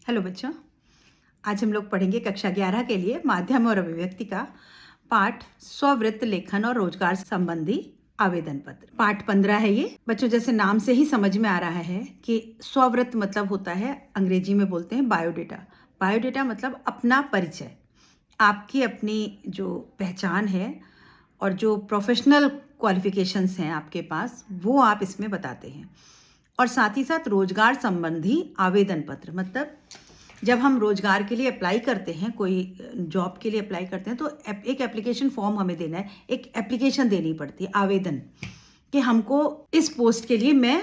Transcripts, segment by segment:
Hello बच्चों, आज हम लोग पढ़ेंगे कक्षा 11 के लिए माध्यम और अभिव्यक्ति का पाठ स्ववृत्त लेखन और रोजगार संबंधी आवेदन पत्र। पाठ 15 है ये। बच्चों, जैसे नाम से ही समझ में आ रहा है कि स्ववृत्त मतलब होता है, अंग्रेजी में बोलते हैं बायोडेटा। बायोडेटा मतलब अपना परिचय, आपकी अपनी जो पहचान है और जो प्रोफेशनल क्वालिफिकेशंस हैं आपके पास, वो आप इसमें बताते हैं। और साथ ही साथ रोजगार संबंधी आवेदन पत्र, मतलब जब हम रोजगार के लिए अप्लाई करते हैं, कोई जॉब के लिए अप्लाई करते हैं, तो एक एप्लीकेशन फॉर्म हमें देना है, एक एप्लीकेशन देनी पड़ती है, आवेदन, कि हमको इस पोस्ट के लिए मैं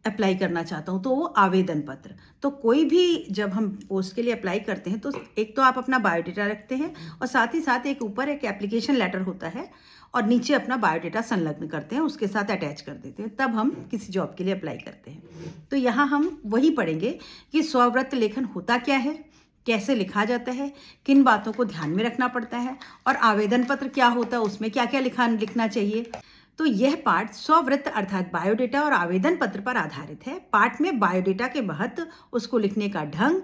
अप्लाई करना चाहता हूँ, तो वो आवेदन पत्र। तो कोई भी जब हम पोस्ट के लिए अप्लाई करते हैं तो एक तो आप अपना बायोडेटा रखते हैं और साथ ही साथ एक ऊपर एक एप्लीकेशन लेटर होता है और नीचे अपना बायोडेटा संलग्न करते हैं, उसके साथ अटैच कर देते हैं, तब हम किसी जॉब के लिए अप्लाई करते हैं। तो यहाँ हम वही पढ़ेंगे कि स्ववृत्त लेखन होता क्या है, कैसे लिखा जाता है, किन बातों को ध्यान में रखना पड़ता है, और आवेदन पत्र क्या होता है, उसमें क्या क्या लिखना चाहिए। तो यह पाठ स्ववृत्त अर्थात बायोडेटा और आवेदन पत्र पर आधारित है। पाठ में बायोडेटा के महत्व, उसको लिखने का ढंग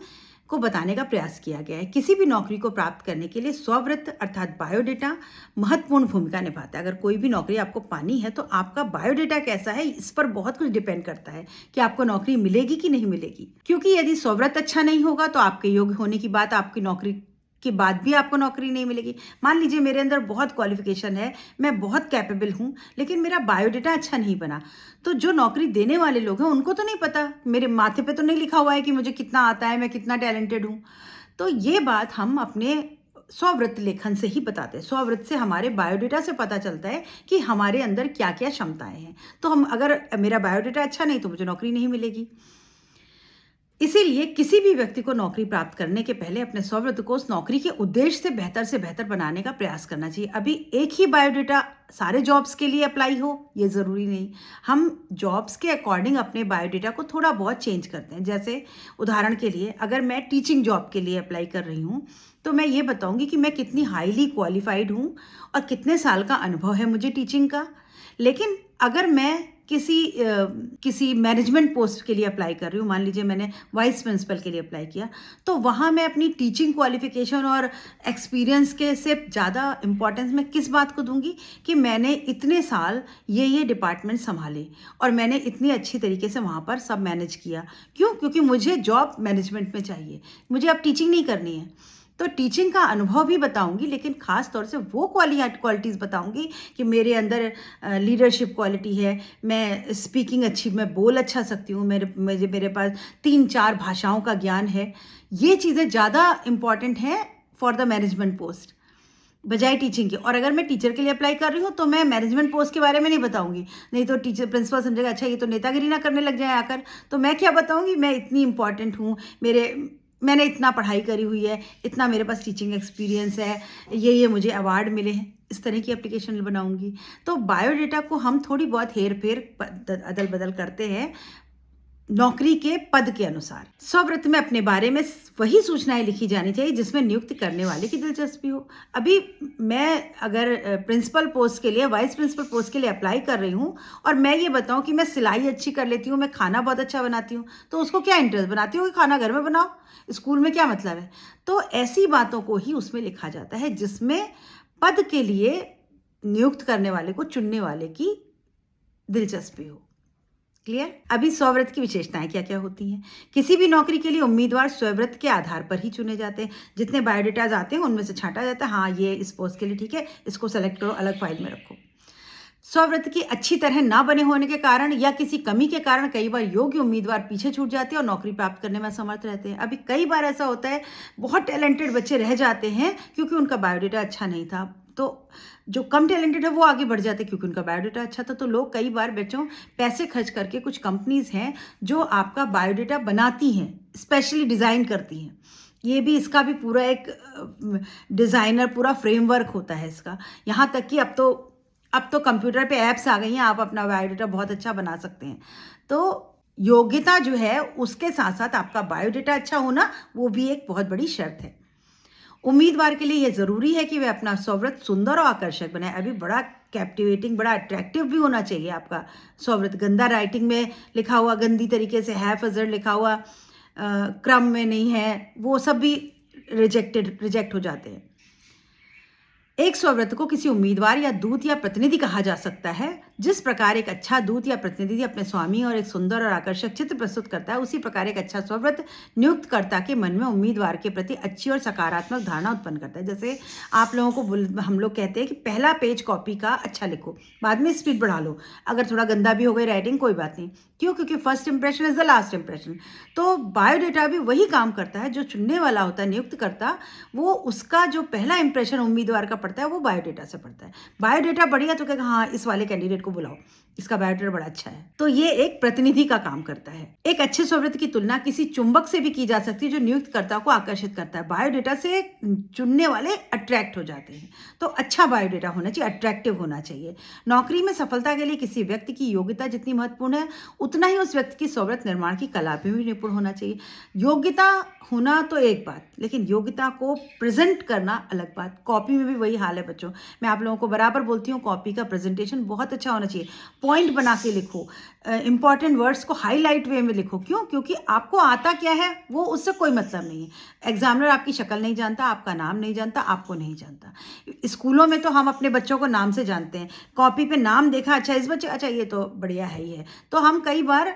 को बताने का प्रयास किया गया है। किसी भी नौकरी को प्राप्त करने के लिए स्ववृत्त अर्थात बायोडेटा महत्वपूर्ण भूमिका निभाता है। अगर कोई भी नौकरी आपको पानी है तो आपका बायोडेटा कैसा है, इस पर बहुत कुछ डिपेंड करता है कि आपको नौकरी मिलेगी कि नहीं मिलेगी। क्योंकि यदि स्ववृत्त अच्छा नहीं होगा तो आपके योग्य होने की बात, आपकी नौकरी के बाद भी आपको नौकरी नहीं मिलेगी। मान लीजिए मेरे अंदर बहुत क्वालिफिकेशन है, मैं बहुत कैपेबल हूँ, लेकिन मेरा बायोडेटा अच्छा नहीं बना, तो जो नौकरी देने वाले लोग हैं उनको तो नहीं पता, मेरे माथे पे तो नहीं लिखा हुआ है कि मुझे कितना आता है, मैं कितना टैलेंटेड हूँ। तो ये बात हम अपने स्ववृत्त लेखन से ही बताते हैं। स्ववृत्त से हमारे बायोडेटा से पता चलता है कि हमारे अंदर क्या क्या क्षमताएं हैं। तो हम, अगर मेरा बायोडेटा अच्छा नहीं तो मुझे नौकरी नहीं मिलेगी। इसीलिए किसी भी व्यक्ति को नौकरी प्राप्त करने के पहले अपने स्ववृत्त को उस नौकरी के उद्देश्य से बेहतर बनाने का प्रयास करना चाहिए। अभी एक ही बायोडेटा सारे जॉब्स के लिए अप्लाई हो, ये ज़रूरी नहीं। हम जॉब्स के अकॉर्डिंग अपने बायोडेटा को थोड़ा बहुत चेंज करते हैं। जैसे उदाहरण के लिए, अगर मैं टीचिंग जॉब के लिए अप्लाई कर रही हूँ तो मैं ये बताऊँगी कि मैं कितनी हाईली क्वालिफाइड हूँ और कितने साल का अनुभव है मुझे टीचिंग का। लेकिन अगर मैं किसी मैनेजमेंट पोस्ट के लिए अप्लाई कर रही हूँ, मान लीजिए मैंने वाइस प्रिंसिपल के लिए अप्लाई किया, तो वहाँ मैं अपनी टीचिंग क्वालिफिकेशन और एक्सपीरियंस के से ज़्यादा इम्पॉर्टेंस मैं किस बात को दूंगी कि मैंने इतने साल ये डिपार्टमेंट संभाले और मैंने इतनी अच्छी तरीके से वहाँ पर सब मैनेज किया। क्यों? क्योंकि मुझे जॉब मैनेजमेंट में चाहिए, मुझे अब टीचिंग नहीं करनी है। तो टीचिंग का अनुभव भी बताऊंगी, लेकिन खास तौर से वो क्वालिटीज़ बताऊंगी कि मेरे अंदर लीडरशिप क्वालिटी है, मैं स्पीकिंग अच्छी, मैं बोल अच्छा सकती हूँ, मेरे पास 3-4 भाषाओं का ज्ञान है। ये चीज़ें ज़्यादा इम्पॉर्टेंट हैं फॉर द मैनेजमेंट पोस्ट बजाय टीचिंग के। और अगर मैं टीचर के लिए अप्लाई कर रही हूँ तो मैं मैनेजमेंट पोस्ट के बारे में नहीं बताऊंगी, नहीं तो टीचर प्रिंसिपल समझेगा अच्छा ये तो नेतागिरी ना करने लग जाए आकर। तो मैं क्या बताऊंगी, मैं इतनी इंपॉर्टेंट हूँ, मैंने इतना पढ़ाई करी हुई है, इतना मेरे पास टीचिंग एक्सपीरियंस है, ये मुझे अवार्ड मिले हैं, इस तरह की एप्लीकेशन बनाऊंगी। तो बायोडेटा को हम थोड़ी बहुत हेर फेर अदल बदल करते हैं नौकरी के पद के अनुसार। स्ववृत्त में अपने बारे में वही सूचनाएं लिखी जानी चाहिए जिसमें नियुक्ति करने वाले की दिलचस्पी हो। अभी मैं अगर प्रिंसिपल पोस्ट के लिए, वाइस प्रिंसिपल पोस्ट के लिए अप्लाई कर रही हूँ और मैं ये बताऊँ कि मैं सिलाई अच्छी कर लेती हूँ, मैं खाना बहुत अच्छा बनाती हूँ, तो उसको क्या इंटरेस्ट बनाती हूँ कि खाना घर में बनाओ, स्कूल में क्या मतलब है। तो ऐसी बातों को ही उसमें लिखा जाता है जिसमें पद के लिए नियुक्त करने वाले को चुनने वाले की दिलचस्पी हो। क्लियर? अभी स्ववृत्त की विशेषताएं क्या क्या होती हैं। किसी भी नौकरी के लिए उम्मीदवार स्ववृत्त के आधार पर ही चुने जाते हैं। जितने बायोडेटाज आते हैं उनमें से छांटा जाता है, हाँ ये इस पोस्ट के लिए ठीक है, इसको सेलेक्ट करो, अलग फाइल में रखो। स्ववृत्त की अच्छी तरह ना बने होने के कारण या किसी कमी के कारण कई बार योग्य उम्मीदवार पीछे छूट जाते हैं और नौकरी प्राप्त करने में असमर्थ रहते हैं। अभी कई बार ऐसा होता है, बहुत टैलेंटेड बच्चे रह जाते हैं क्योंकि उनका बायोडेटा अच्छा नहीं था। तो जो कम टैलेंटेड है वो आगे बढ़ जाते हैं क्योंकि उनका बायोडेटा अच्छा था। तो लोग कई बार बच्चों पैसे खर्च करके, कुछ कंपनीज हैं जो आपका बायोडेटा बनाती हैं, स्पेशली डिज़ाइन करती हैं। ये भी, इसका भी पूरा एक डिज़ाइनर, पूरा फ्रेमवर्क होता है इसका। यहाँ तक कि अब तो कंप्यूटर पे ऐप्स आ गई हैं, आप अपना बायोडेटा बहुत अच्छा बना सकते हैं। तो योग्यता जो है उसके साथ साथ आपका बायोडेटा अच्छा होना वो भी एक बहुत बड़ी शर्त है। उम्मीदवार के लिए यह ज़रूरी है कि वह अपना स्ववृत्त सुंदर और आकर्षक बनाए। अभी बड़ा कैप्टिवेटिंग, बड़ा अट्रैक्टिव भी होना चाहिए आपका स्ववृत्त। गंदा राइटिंग में लिखा हुआ, गंदी तरीके से हैफ अजर्ड लिखा हुआ क्रम में नहीं है, वो सब भी रिजेक्ट हो जाते हैं। एक स्वव्रत को किसी उम्मीदवार या दूत या प्रतिनिधि कहा जा सकता है। जिस प्रकार एक अच्छा दूत या प्रतिनिधि अपने स्वामी और एक सुंदर और आकर्षक चित्र प्रस्तुत करता है, उसी प्रकार एक अच्छा स्वव्रत नियुक्तकर्ता के मन में उम्मीदवार के प्रति अच्छी और सकारात्मक धारणा उत्पन्न करता है। जैसे आप लोगों को हम लोग कहते हैं कि पहला पेज कॉपी का अच्छा लिखो, बाद में स्पीड बढ़ा लो, अगर थोड़ा गंदा भी हो गई राइटिंग कोई बात नहीं। क्यों? क्योंकि first impression is the last impression. तो बायोडेटा भी वही काम करता है। जो चुनने वाला होता है नियुक्तकर्ता, वो उसका जो पहला इंप्रेशन उम्मीदवार का पड़ता है वो बायोडेटा से पड़ता है। बायोडेटा बढ़िया तो कहेगा हाँ इस वाले कैंडिडेट को बुलाओ, इसका बायोडेटा बड़ा अच्छा है। तो ये एक प्रतिनिधि का काम करता है। एक अच्छे स्वव्रत की तुलना किसी चुंबक से भी की जा सकती है जो नियुक्तकर्ता को आकर्षित करता है। बायोडेटा से चुनने वाले अट्रैक्ट हो जाते हैं। तो अच्छा बायोडेटा होना चाहिए, अट्रैक्टिव होना चाहिए। नौकरी में सफलता के लिए किसी व्यक्ति की योग्यता जितनी महत्वपूर्ण है, उतना ही उस व्यक्ति की स्वव्रत निर्माण की कला में भी निपुण होना चाहिए। योग्यता होना तो एक बात, लेकिन योग्यता को प्रेजेंट करना अलग बात। कॉपी में भी वही हाल है बच्चों। मैं आप लोगों को बराबर बोलती हूँ, कॉपी का प्रेजेंटेशन बहुत अच्छा होना चाहिए। पॉइंट बना के लिखो, इंपॉर्टेंट वर्ड्स को हाईलाइट वे में लिखो। क्यों? क्योंकि आपको आता क्या है वो उससे कोई मतलब नहीं है। एग्जामिनर आपकी शक्ल नहीं जानता, आपका नाम नहीं जानता, आपको नहीं जानता। स्कूलों में तो हम अपने बच्चों को नाम से जानते हैं। कॉपी पे नाम देखा, अच्छा इस बच्चे, अच्छा ये तो बढ़िया है ही है, तो हम कई बार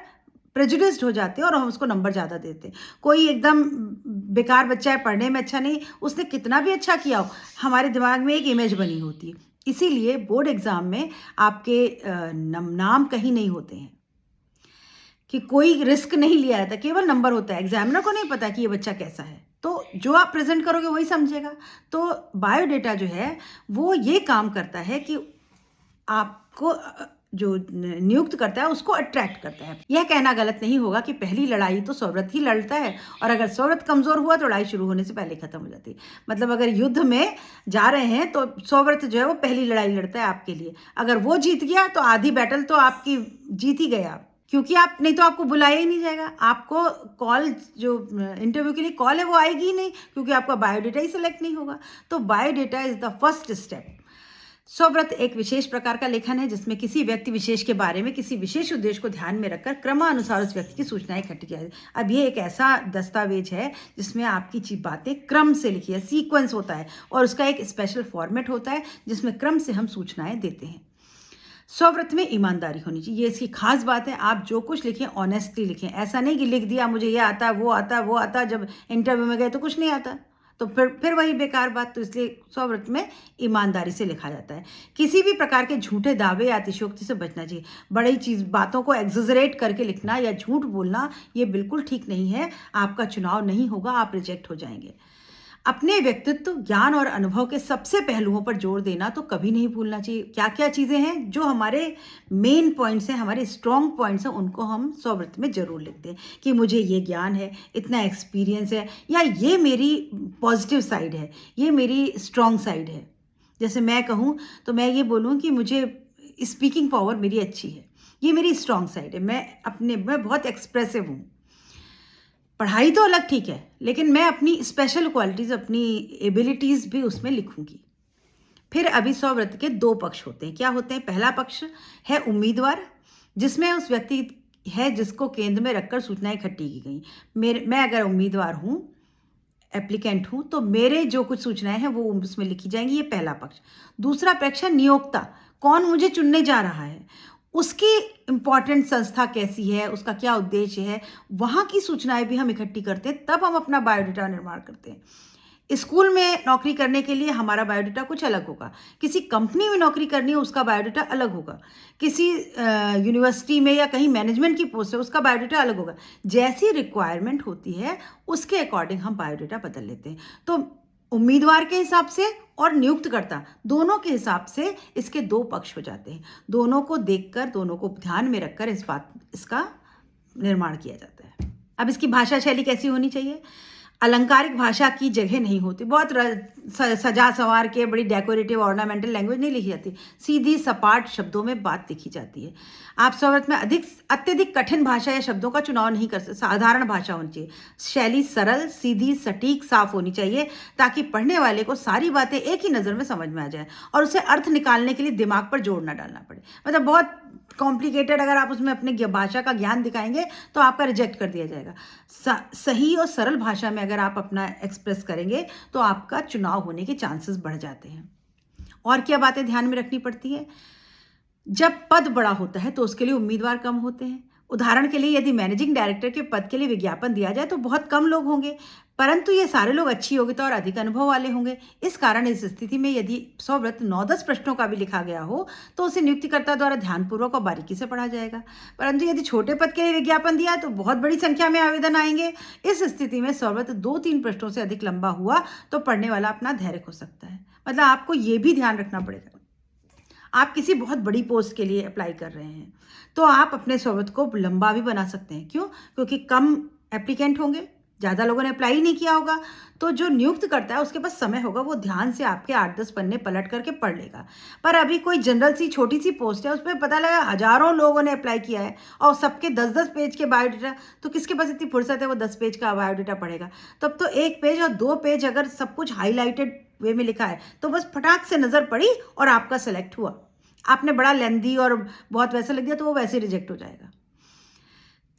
प्रेजुडिस्ड हो जाते हैं और हम उसको नंबर ज़्यादा देते हैं। कोई एकदम बेकार बच्चा है, पढ़ने में अच्छा नहीं, उसने कितना भी अच्छा किया हो, हमारे दिमाग में एक इमेज बनी होती है। इसीलिए बोर्ड एग्जाम में आपके नाम कहीं नहीं होते हैं, कि कोई रिस्क नहीं लिया जाता, केवल नंबर होता है। एग्जामिनर को नहीं पता कि ये बच्चा कैसा है, तो जो आप प्रेजेंट करोगे वही समझेगा। तो बायोडेटा जो है वो ये काम करता है कि आपको जो नियुक्त करता है उसको अट्रैक्ट करता है। यह कहना गलत नहीं होगा कि पहली लड़ाई तो स्वव्रत ही लड़ता है, और अगर स्वव्रत कमजोर हुआ तो लड़ाई शुरू होने से पहले खत्म हो जाती है। मतलब अगर युद्ध में जा रहे हैं तो स्वव्रत जो है वो पहली लड़ाई लड़ता है आपके लिए। अगर वो जीत गया तो आधी बैटल तो आपकी जीत ही गया, क्योंकि आप नहीं तो आपको बुलाया ही नहीं जाएगा। आपको कॉल, जो इंटरव्यू के लिए कॉल है वो आएगी ही नहीं, क्योंकि आपका बायोडेटा ही सिलेक्ट नहीं होगा। तो biodata is the first step. स्वव्रत एक विशेष प्रकार का लेखन है जिसमें किसी व्यक्ति विशेष के बारे में किसी विशेष उद्देश्य को ध्यान में रखकर क्रमानुसार उस व्यक्ति की सूचनाएं इकट्ठी की जाती है। अब ये एक ऐसा दस्तावेज है जिसमें आपकी बातें क्रम से लिखी है, सीक्वेंस होता है, और उसका एक स्पेशल फॉर्मेट होता है जिसमें क्रम से हम सूचनाएं देते हैं। स्वव्रत में ईमानदारी होनी चाहिए, ये इसकी खास बात है। आप जो कुछ लिखें ऑनेस्टली लिखें। ऐसा नहीं कि लिख दिया मुझे ये आता है वो आता है वो आता है, जब इंटरव्यू में गए तो कुछ नहीं आता, तो फिर वही बेकार बात। तो इसलिए स्वव्रत में ईमानदारी से लिखा जाता है। किसी भी प्रकार के झूठे दावे या अतिशयोक्ति से बचना चाहिए। बड़ी बातों को एग्जेजरेट करके लिखना या झूठ बोलना ये बिल्कुल ठीक नहीं है। आपका चुनाव नहीं होगा, आप रिजेक्ट हो जाएंगे। अपने व्यक्तित्व, ज्ञान और अनुभव के सबसे पहलुओं पर जोर देना तो कभी नहीं भूलना चाहिए। क्या क्या चीज़ें हैं जो हमारे मेन पॉइंट्स हैं, हमारे स्ट्रॉन्ग पॉइंट्स हैं, उनको हम स्वव्रत में जरूर लिखते हैं कि मुझे ये ज्ञान है, इतना एक्सपीरियंस है, या ये मेरी पॉजिटिव साइड है, ये मेरी स्ट्रॉन्ग साइड है। जैसे मैं कहूँ तो मैं ये बोलूँ कि मुझे स्पीकिंग पावर मेरी अच्छी है, ये मेरी स्ट्रॉन्ग साइड है, मैं बहुत एक्सप्रेसिव हूँ। पढ़ाई तो अलग ठीक है, लेकिन मैं अपनी स्पेशल क्वालिटीज़, अपनी एबिलिटीज़ भी उसमें लिखूंगी। फिर अभी स्वव्रत के दो पक्ष होते हैं। क्या होते हैं? पहला पक्ष है उम्मीदवार, जिसमें उस व्यक्ति है जिसको केंद्र में रखकर सूचनाएं इकट्ठी की गई। मैं अगर उम्मीदवार हूँ, एप्लीकेंट हूँ, तो मेरे जो कुछ सूचनाएं हैं वो उसमें लिखी जाएंगी। ये पहला पक्ष। दूसरा पक्ष है नियोक्ता, कौन मुझे चुनने जा रहा है, उसकी इम्पॉर्टेंट संस्था कैसी है, उसका क्या उद्देश्य है, वहाँ की सूचनाएं भी हम इकट्ठी करते हैं, तब हम अपना बायोडेटा निर्माण करते हैं। स्कूल में नौकरी करने के लिए हमारा बायोडेटा कुछ अलग होगा, किसी कंपनी में नौकरी करनी है उसका बायोडेटा अलग होगा, किसी यूनिवर्सिटी में या कहीं मैनेजमेंट की पोस्ट है उसका बायोडेटा अलग होगा। जैसी रिक्वायरमेंट होती है उसके अकॉर्डिंग हम बायोडेटा बदल लेते हैं। तो उम्मीदवार के हिसाब से और नियुक्तकर्ता दोनों के हिसाब से इसके दो पक्ष हो जाते हैं। दोनों को देखकर, दोनों को ध्यान में रखकर इसका निर्माण किया जाता है। अब इसकी भाषा शैली कैसी होनी चाहिए? अलंकारिक भाषा की जगह नहीं होती। बहुत सजा संवार के बड़ी डेकोरेटिव ऑर्नामेंटल लैंग्वेज नहीं लिखी जाती, सीधी सपाट शब्दों में बात लिखी जाती है। आप स्वरव्रत में अत्यधिक कठिन भाषा या शब्दों का चुनाव नहीं कर सकते, साधारण भाषा होनी चाहिए। शैली सरल, सीधी, सटीक, साफ होनी चाहिए ताकि पढ़ने वाले को सारी बातें एक ही नज़र में समझ में आ जाए और उसे अर्थ निकालने के लिए दिमाग पर जोर न डालना पड़े। मतलब बहुत कॉम्प्लिकेटेड अगर आप उसमें अपने भाषा का ज्ञान दिखाएंगे तो आपका रिजेक्ट कर दिया जाएगा। सही और सरल भाषा में अगर आप अपना एक्सप्रेस करेंगे तो आपका चुनाव होने के चांसेस बढ़ जाते हैं। और क्या बातें ध्यान में रखनी पड़ती है? जब पद बड़ा होता है तो उसके लिए उम्मीदवार कम होते हैं। उदाहरण के लिए यदि मैनेजिंग डायरेक्टर के पद के लिए विज्ञापन दिया जाए तो बहुत कम लोग होंगे, परंतु ये सारे लोग अच्छी योग्यता और अधिक अनुभव वाले होंगे। इस कारण इस स्थिति में यदि स्वव्रत 9-10 प्रश्नों का भी लिखा गया हो तो उसे नियुक्तिकर्ता द्वारा ध्यानपूर्वक और बारीकी से पढ़ा जाएगा। परंतु यदि छोटे पद के लिए विज्ञापन दिया तो बहुत बड़ी संख्या में आवेदन आएंगे। इस स्थिति में स्वव्रत 2-3 प्रश्नों से अधिक लंबा हुआ तो पढ़ने वाला अपना धैर्य खो सकता है। मतलब आपको ये भी ध्यान रखना पड़ेगा, आप किसी बहुत बड़ी पोस्ट के लिए अप्लाई कर रहे हैं तो आप अपने स्वव्रत को लंबा भी बना सकते हैं। क्यों? क्योंकि कम एप्लीकेंट होंगे, ज़्यादा लोगों ने अप्लाई नहीं किया होगा, तो जो नियुक्त करता है उसके पास समय होगा, वो ध्यान से आपके 8-10 पन्ने पलट करके पढ़ लेगा। पर अभी कोई जनरल सी छोटी सी पोस्ट है, उस पर पता लगा हजारों लोगों ने अप्लाई किया है और सबके 10-10 पेज के बायोडाटा, तो किसके पास इतनी फुर्सत है वो 10 पेज का बायोडाटा पढ़ेगा? तब तो 1 पेज और 2 पेज अगर सब कुछ हाईलाइटेड वे में लिखा है तो बस फटाक से नज़र पड़ी और आपका सेलेक्ट हुआ। आपने बड़ा लेंदी और बहुत वैसा लग दिया तो वो वैसे रिजेक्ट हो जाएगा।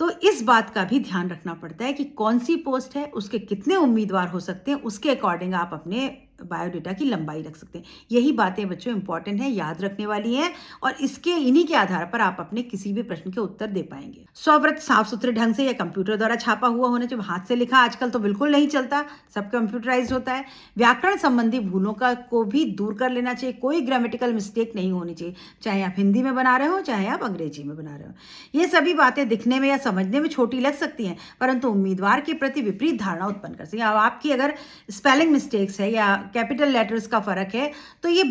तो इस बात का भी ध्यान रखना पड़ता है कि कौन सी पोस्ट है, उसके कितने उम्मीदवार हो सकते हैं, उसके अकॉर्डिंग आप अपने बायोडाटा की लंबाई रख सकते हैं। यही बातें बच्चों इंपॉर्टेंट हैं, याद रखने वाली हैं और इन्हीं के आधार पर आप अपने किसी भी प्रश्न के उत्तर दे पाएंगे। स्वव्रत साफ सुथरे ढंग से या कंप्यूटर द्वारा छापा हुआ होना चाहिए। हाथ से लिखा आजकल तो बिल्कुल नहीं चलता, सब कंप्यूटराइज होता है। व्याकरण संबंधी भूलों को भी दूर कर लेना चाहिए, कोई ग्रामेटिकल मिस्टेक नहीं होनी चाहिए, चाहे आप हिंदी में बना रहे हो चाहे आप अंग्रेजी में बना रहे हो। ये सभी बातें दिखने में या समझने में छोटी लग सकती हैं परंतु उम्मीदवार के प्रति विपरीत धारणा उत्पन्न कर सकती हैं। अब आपकी अगर स्पेलिंग मिस्टेक्स है या कैपिटल लेटर्स का फर्क है तो ये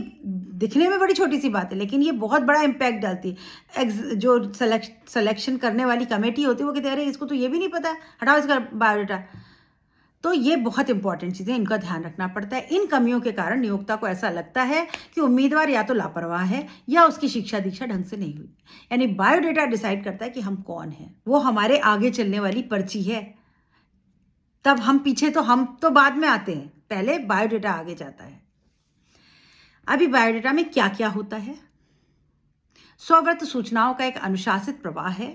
दिखने में बड़ी छोटी सी बात है लेकिन ये बहुत बड़ा इम्पैक्ट डालती है। जो सिलेक्शन करने वाली कमेटी होती है वो कहते हैं अरे इसको तो ये भी नहीं पता है, हटाओ इसका बायोडाटा। तो ये बहुत इंपॉर्टेंट चीज़ें, इनका ध्यान रखना पड़ता है। इन कमियों के कारण नियोक्ता को ऐसा लगता है कि उम्मीदवार या तो लापरवाह है या उसकी शिक्षा दीक्षा ढंग से नहीं हुई। यानी बायोडाटा डिसाइड करता है कि हम कौन हैं, वो हमारे आगे चलने वाली पर्ची है। तब हम तो बाद में आते हैं, पहले बायोडाटा आगे जाता है। अभी बायोडाटा में क्या क्या होता है? स्वव्रत सूचनाओं का एक अनुशासित प्रवाह है।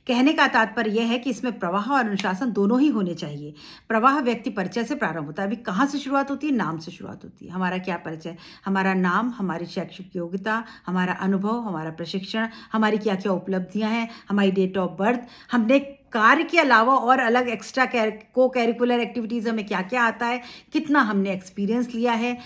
कहने का तात्पर्य यह है कि इसमें प्रवाह और अनुशासन दोनों ही होने चाहिए। प्रवाह व्यक्ति परिचय से प्रारंभ होता है। अभी कहाँ से शुरुआत होती है? नाम से शुरुआत होती है। हमारा क्या परिचय? हमारा नाम, हमारी शैक्षिक योग्यता, हमारा अनुभव, हमारा प्रशिक्षण, हमारी क्या क्या उपलब्धियां हैं, हमारी डेट ऑफ बर्थ, हमने कार्य के अलावा और अलग एक्स्ट्रा को करिकुलर एक्टिविटीज़ हमें क्या क्या आता है, कितना हमने एक्सपीरियंस लिया है।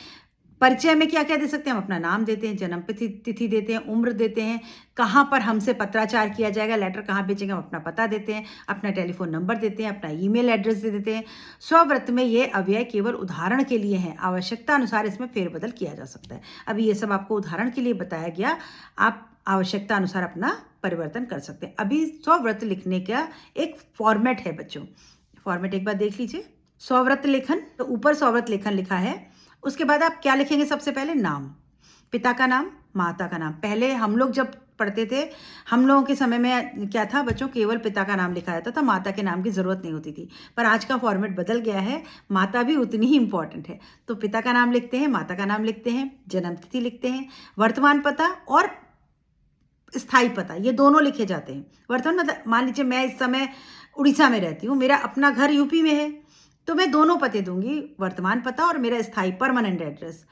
परिचय में क्या क्या दे सकते हैं? हम अपना नाम देते हैं, जन्म तिथि देते हैं, उम्र देते हैं, कहाँ पर हमसे पत्राचार किया जाएगा, लेटर कहाँ भेजेंगे, हम अपना पता देते हैं, अपना टेलीफोन नंबर देते हैं, अपना ईमेल एड्रेस दे देते हैं। स्वव्रत में ये अव्यय केवल उदाहरण के लिए हैं, आवश्यकता अनुसार इसमें फेरबदल किया जा सकता है। अभी ये सब आपको उदाहरण के लिए बताया गया, आप आवश्यकता अनुसार अपना परिवर्तन कर सकते हैं। अभी स्वव्रत लिखने का एक फॉर्मेट है बच्चों, फॉर्मेट एक बार देख लीजिए। स्वव्रत लेखन, तो ऊपर स्वव्रत लेखन लिखा है, उसके बाद आप क्या लिखेंगे? सबसे पहले नाम, पिता का नाम, माता का नाम। पहले हम लोग जब पढ़ते थे, हम लोगों के समय में क्या था बच्चों, केवल पिता का नाम लिखा जाता था, माता के नाम की ज़रूरत नहीं होती थी। पर आज का फॉर्मेट बदल गया है, माता भी उतनी ही इंपॉर्टेंट है। तो पिता का नाम लिखते हैं, माता का नाम लिखते हैं, जन्म तिथि लिखते हैं, वर्तमान पता और स्थायी पता, ये दोनों लिखे जाते हैं। वर्तमान मतलब मान लीजिए मैं इस समय उड़ीसा में रहती हूँ, मेरा अपना घर यूपी में है, तो मैं दोनों पते दूंगी, वर्तमान पता और मेरा स्थायी परमानेंट एड्रेस।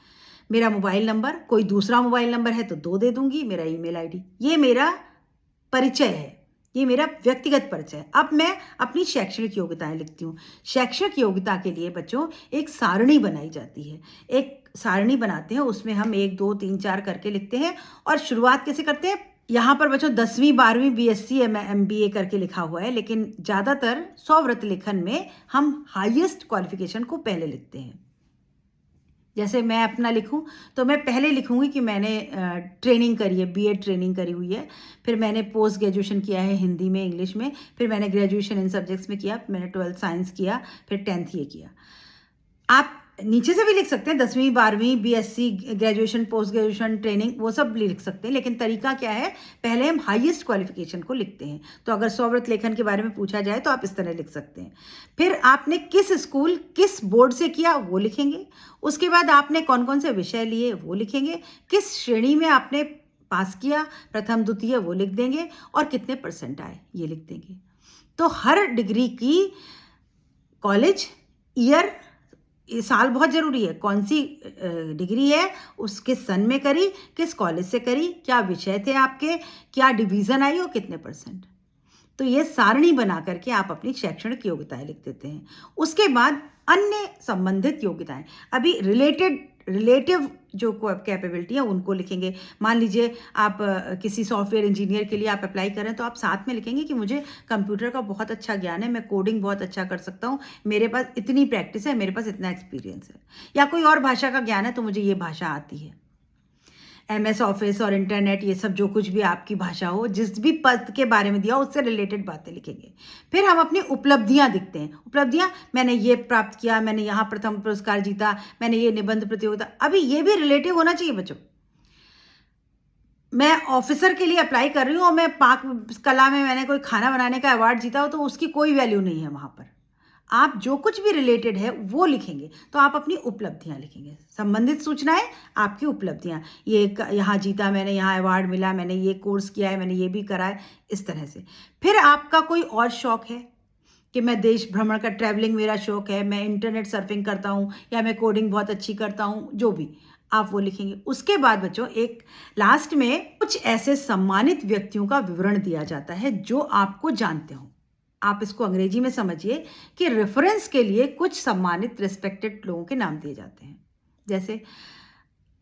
मेरा मोबाइल नंबर, कोई दूसरा मोबाइल नंबर है तो 2 दे दूंगी, मेरा ईमेल आईडी। ये मेरा परिचय है, ये मेरा व्यक्तिगत परिचय है। अब मैं अपनी शैक्षणिक योग्यताएं लिखती हूँ। शैक्षणिक योग्यता के लिए बच्चों एक सारणी बनाई जाती है, एक सारणी बनाते हैं, उसमें हम 1, 2, 3, 4 करके लिखते हैं। और शुरुआत कैसे करते हैं? यहाँ पर बच्चों 10वीं 12वीं BSc MBA करके लिखा हुआ है, लेकिन ज़्यादातर स्वव्रत लेखन में हम हाईएस्ट क्वालिफिकेशन को पहले लिखते हैं। जैसे मैं अपना लिखूं तो मैं पहले लिखूंगी कि मैंने ट्रेनिंग करी है, BEd ट्रेनिंग करी हुई है, फिर मैंने पोस्ट ग्रेजुएशन किया है हिंदी में, इंग्लिश में, फिर मैंने ग्रेजुएशन इन सब्जेक्ट्स में किया, मैंने 12th साइंस किया, फिर 10th ये किया। आप नीचे से भी लिख सकते हैं, 10वीं 12वीं BSc, graduation, post graduation, training, वो सब भी लिख सकते हैं, लेकिन तरीका क्या है, पहले हम हाईएस्ट क्वालिफिकेशन को लिखते हैं। तो अगर स्वव्रत लेखन के बारे में पूछा जाए तो आप इस तरह लिख सकते हैं। फिर आपने किस स्कूल, किस बोर्ड से किया वो लिखेंगे। उसके बाद आपने कौन कौन से विषय लिए वो लिखेंगे। किस श्रेणी में आपने पास किया, प्रथम द्वितीय, वो लिख देंगे। और कितने % आए ये लिख देंगे। तो हर डिग्री की कॉलेज, ईयर, साल बहुत ज़रूरी है, कौन सी डिग्री है, उसके सन में करी, किस कॉलेज से करी, क्या विषय थे आपके, क्या डिवीज़न आई और कितने %। तो ये सारणी बना करके आप अपनी शैक्षणिक योग्यताएं लिख देते हैं। उसके बाद अन्य संबंधित योग्यताएं, अभी रिलेटिव जो कैपेबिलिटी है उनको लिखेंगे। मान लीजिए आप किसी सॉफ्टवेयर इंजीनियर के लिए आप अप्लाई करें तो आप साथ में लिखेंगे कि मुझे कंप्यूटर का बहुत अच्छा ज्ञान है, मैं कोडिंग बहुत अच्छा कर सकता हूँ, मेरे पास इतनी प्रैक्टिस है, मेरे पास इतना एक्सपीरियंस है। या कोई और भाषा का ज्ञान है तो मुझे ये भाषा आती है। MS ऑफिस और इंटरनेट, ये सब जो कुछ भी आपकी भाषा हो, जिस भी पद के बारे में दिया हो उससे रिलेटेड बातें लिखेंगे। फिर हम अपनी उपलब्धियां दिखते हैं। उपलब्धियां, मैंने ये प्राप्त किया, मैंने यहाँ प्रथम पुरस्कार जीता, मैंने ये निबंध प्रतियोगिता। अभी ये भी रिलेटिव होना चाहिए बच्चों। मैं ऑफिसर के लिए अप्लाई कर रही हूँ और मैं पाक कला में मैंने कोई खाना बनाने का अवार्ड जीता हो तो उसकी कोई वैल्यू नहीं है वहाँ पर। आप जो कुछ भी रिलेटेड है वो लिखेंगे। तो आप अपनी उपलब्धियां लिखेंगे, संबंधित सूचनाएं, आपकी उपलब्धियां, ये यहाँ जीता, मैंने यहाँ अवार्ड मिला, मैंने ये कोर्स किया है, मैंने ये भी करा है, इस तरह से। फिर आपका कोई और शौक है कि मैं देश भ्रमण का, ट्रैवलिंग मेरा शौक है, मैं इंटरनेट सर्फिंग करता हूँ, या मैं कोडिंग बहुत अच्छी करता हूँ, जो भी आप वो लिखेंगे। उसके बाद बच्चों एक लास्ट में कुछ ऐसे सम्मानित व्यक्तियों का विवरण दिया जाता है जो आपको जानते हो। आप इसको अंग्रेजी में समझिए कि रेफरेंस के लिए कुछ सम्मानित रिस्पेक्टेड लोगों के नाम दिए जाते हैं। जैसे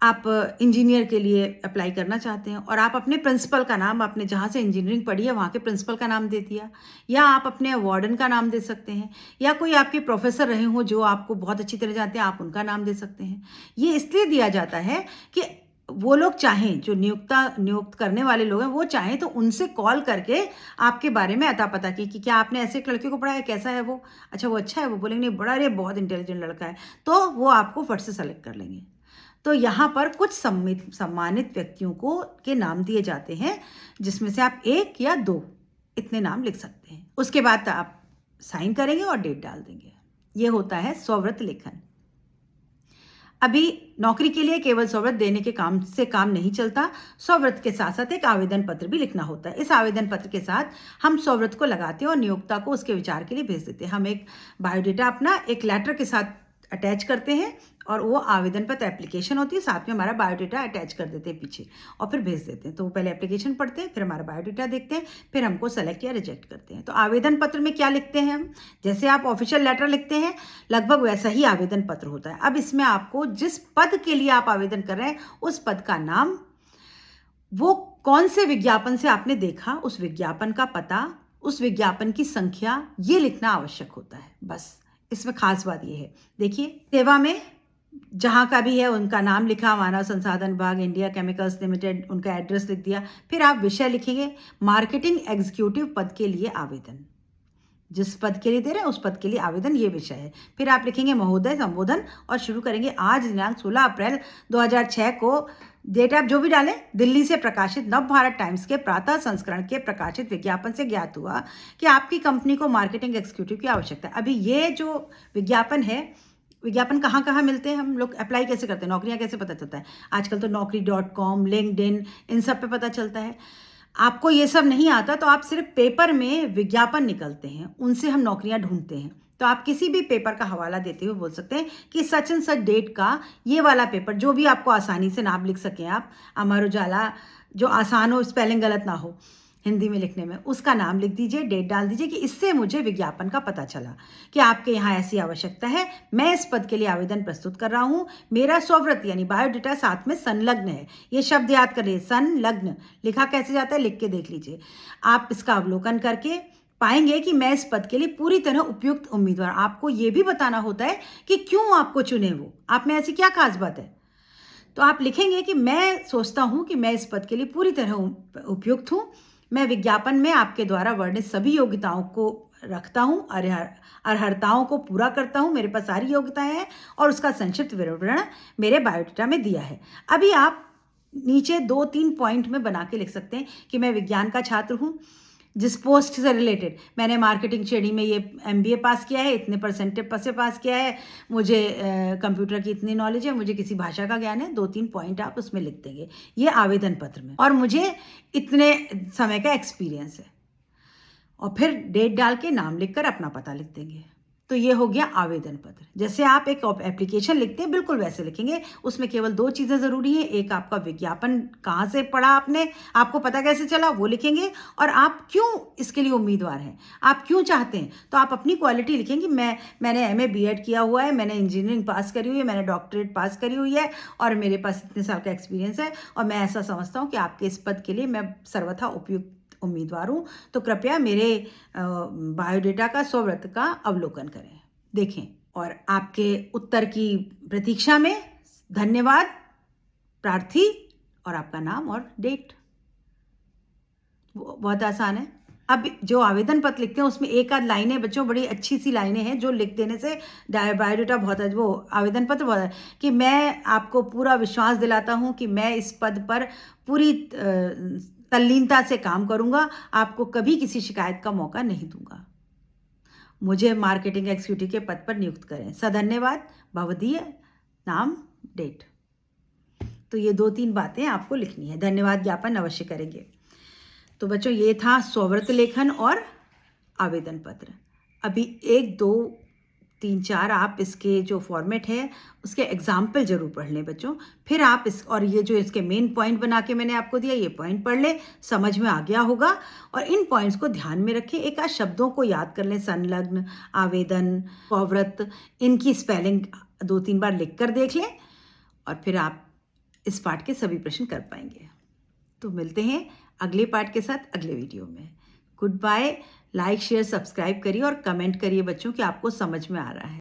आप इंजीनियर के लिए अप्लाई करना चाहते हैं और आप अपने प्रिंसिपल का नाम, आपने जहाँ से इंजीनियरिंग पढ़ी है वहाँ के प्रिंसिपल का नाम दे दिया, या आप अपने वार्डन का नाम दे सकते हैं, या कोई आपके प्रोफेसर रहे हों जो आपको बहुत अच्छी तरह जानते हैं, आप उनका नाम दे सकते हैं। ये इसलिए दिया जाता है कि वो लोग चाहें, जो नियुक्त करने वाले लोग हैं, वो चाहें तो उनसे कॉल करके आपके बारे में अता पता की कि क्या आपने ऐसे एक लड़के को पढ़ा है, कैसा है वो, अच्छा वो अच्छा है, वो बोलेंगे नहीं बड़ा, अरे बहुत इंटेलिजेंट लड़का है, तो वो आपको फट से सेलेक्ट कर लेंगे। तो यहाँ पर कुछ सम्मानित व्यक्तियों के नाम दिए जाते हैं, जिसमें से आप 1 या 2 इतने नाम लिख सकते हैं। उसके बाद आप साइन करेंगे और डेट डाल देंगे। ये होता है स्वव्रत लेखन। अभी नौकरी के लिए केवल स्वव्रत देने के काम से काम नहीं चलता, स्वव्रत के साथ साथ एक आवेदन पत्र भी लिखना होता है। इस आवेदन पत्र के साथ हम स्वव्रत को लगाते हैं और नियोक्ता को उसके विचार के लिए भेज देते हैं। हम एक बायोडेटा अपना एक लेटर के साथ अटैच करते हैं और वो आवेदन पत्र एप्लीकेशन होती है, साथ में हमारा बायोडेटा अटैच कर देते हैं पीछे और फिर भेज देते हैं। तो वो पहले एप्लीकेशन पढ़ते हैं, फिर हमारा बायोडेटा देखते हैं, फिर हमको सेलेक्ट या रिजेक्ट करते हैं। तो आवेदन पत्र में क्या लिखते हैं हम, जैसे आप ऑफिशियल लेटर लिखते हैं लगभग वैसा ही आवेदन पत्र होता है। अब इसमें आपको जिस पद के लिए आप आवेदन कर रहे हैं उस पद का नाम, वो कौन से विज्ञापन से आपने देखा, उस विज्ञापन का पता, उस विज्ञापन की संख्या, ये लिखना आवश्यक होता है। बस इसमें खास बात ये है, देखिए सेवा में जहाँ का भी है उनका नाम लिखा, मानव संसाधन विभाग, इंडिया केमिकल्स लिमिटेड, उनका एड्रेस लिख दिया। फिर आप विषय लिखेंगे, मार्केटिंग एग्जीक्यूटिव पद के लिए आवेदन, जिस पद के लिए दे रहे हैं उस पद के लिए आवेदन, ये विषय है। फिर आप लिखेंगे महोदय, संबोधन, और शुरू करेंगे आज दिनांक 16 अप्रैल 2006 को, डेट आप जो भी डालें, दिल्ली से प्रकाशित नव भारत टाइम्स के प्रातः संस्करण के प्रकाशित विज्ञापन से ज्ञात हुआ कि आपकी कंपनी को मार्केटिंग एग्जीक्यूटिव की आवश्यकता है। अभी ये जो विज्ञापन है, विज्ञापन कहाँ कहाँ मिलते हैं, हम लोग अप्लाई कैसे करते हैं, नौकरियाँ कैसे पता चलता है, आजकल तो naukri.com, लिंक्डइन, इन सब पे पता चलता है। आपको ये सब नहीं आता तो आप सिर्फ पेपर में विज्ञापन निकलते हैं, उनसे हम नौकरियां ढूंढते हैं। तो आप किसी भी पेपर का हवाला देते हुए बोल सकते हैं कि सच एंड सच डेट का ये वाला पेपर, जो भी आपको आसानी से नाम लिख सकें आप, अमर उजाला, जो आसान हो, स्पेलिंग गलत ना हो हिंदी में लिखने में, उसका नाम लिख दीजिए, डेट डाल दीजिए कि इससे मुझे विज्ञापन का पता चला कि आपके यहाँ ऐसी आवश्यकता है, मैं इस पद के लिए आवेदन प्रस्तुत कर रहा हूँ, मेरा स्वव्रत यानी बायोडेटा साथ में संलग्न है। ये शब्द याद कर लीजिए, संलग्न लिखा कैसे जाता है, लिख के देख लीजिए। आप इसका अवलोकन करके पाएंगे कि मैं इस पद के लिए पूरी तरह उपयुक्त उम्मीदवार। आपको ये भी बताना होता है कि क्यों आपको चुने, वो आप में ऐसी क्या खास बात है। तो आप लिखेंगे कि मैं सोचता हूँ कि मैं इस पद के लिए पूरी तरह उपयुक्त हूँ, मैं विज्ञापन में आपके द्वारा वर्णित सभी योग्यताओं को रखता हूँ, अर्हताओं को पूरा करता हूँ, मेरे पास सारी योग्यताएं हैं और उसका संक्षिप्त विवरण मेरे बायोडाटा में दिया है। अभी आप नीचे 2-3 पॉइंट में बना के लिख सकते हैं कि मैं विज्ञान का छात्र हूँ, जिस पोस्ट से रिलेटेड मैंने मार्केटिंग श्रेणी में ये MBA पास किया है, इतने परसेंटेज से पास किया है, मुझे कंप्यूटर की इतनी नॉलेज है, मुझे किसी भाषा का ज्ञान है, 2-3 पॉइंट आप उसमें लिख देंगे ये आवेदन पत्र में, और मुझे इतने समय का एक्सपीरियंस है, और फिर डेट डाल के नाम लिखकर अपना पता लिख देंगे। तो ये हो गया आवेदन पत्र। जैसे आप एक एप्लीकेशन लिखते हैं बिल्कुल वैसे लिखेंगे। उसमें केवल 2 चीज़ें ज़रूरी हैं, एक आपका विज्ञापन कहाँ से पढ़ा आपने, आपको पता कैसे चला वो लिखेंगे, और आप क्यों इसके लिए उम्मीदवार हैं, आप क्यों चाहते हैं। तो आप अपनी क्वालिटी लिखेंगे, मैंने MA BEd किया हुआ है, मैंने इंजीनियरिंग पास करी हुई है, मैंने डॉक्टरेट पास करी हुई है, और मेरे पास इतने साल का एक्सपीरियंस है, और मैं ऐसा समझता हूँ कि आपके इस पद के लिए मैं सर्वथा उपयुक्त उम्मीदवार हूँ। तो कृपया मेरे बायोडेटा का स्ववृत्त का अवलोकन करें, देखें, और आपके उत्तर की प्रतीक्षा में। धन्यवाद प्रार्थी, और आपका नाम और डेट। बहुत आसान है। अब जो आवेदन पत्र लिखते हैं उसमें एक आध लाइनें बच्चों, बड़ी अच्छी सी लाइनें हैं जो लिख देने से बायोडेटा बहुत, वो आवेदन पत्र बहुत है कि मैं आपको पूरा विश्वास दिलाता हूँ कि मैं इस पद पर पूरी तल्लीनता से काम करूंगा, आपको कभी किसी शिकायत का मौका नहीं दूंगा, मुझे मार्केटिंग एग्जीक्यूटिव के पद पर नियुक्त करें, सधन्यवाद, भवदीय, नाम, डेट। तो ये 2-3 बातें आपको लिखनी है। धन्यवाद ज्ञापन अवश्य करेंगे। तो बच्चों ये था स्ववृत्त लेखन और आवेदन पत्र। अभी 1, 2, 3, 4 आप इसके जो फॉर्मेट है उसके एग्जाम्पल जरूर पढ़ लें बच्चों, फिर आप और ये जो इसके मेन पॉइंट बना के मैंने आपको दिया, ये पॉइंट पढ़ लें, समझ में आ गया होगा, और इन पॉइंट्स को ध्यान में रखें। एक आध शब्दों को याद कर लें, संलग्न, आवेदन, स्ववृत्त, इनकी स्पेलिंग 2-3 बार लिख कर देख लें, और फिर आप इस पाठ के सभी प्रश्न कर पाएंगे। तो मिलते हैं अगले पाठ के साथ अगले वीडियो में। Goodbye. Like, share, subscribe करिए और कमेंट करिए बच्चों कि आपको समझ में आ रहा है।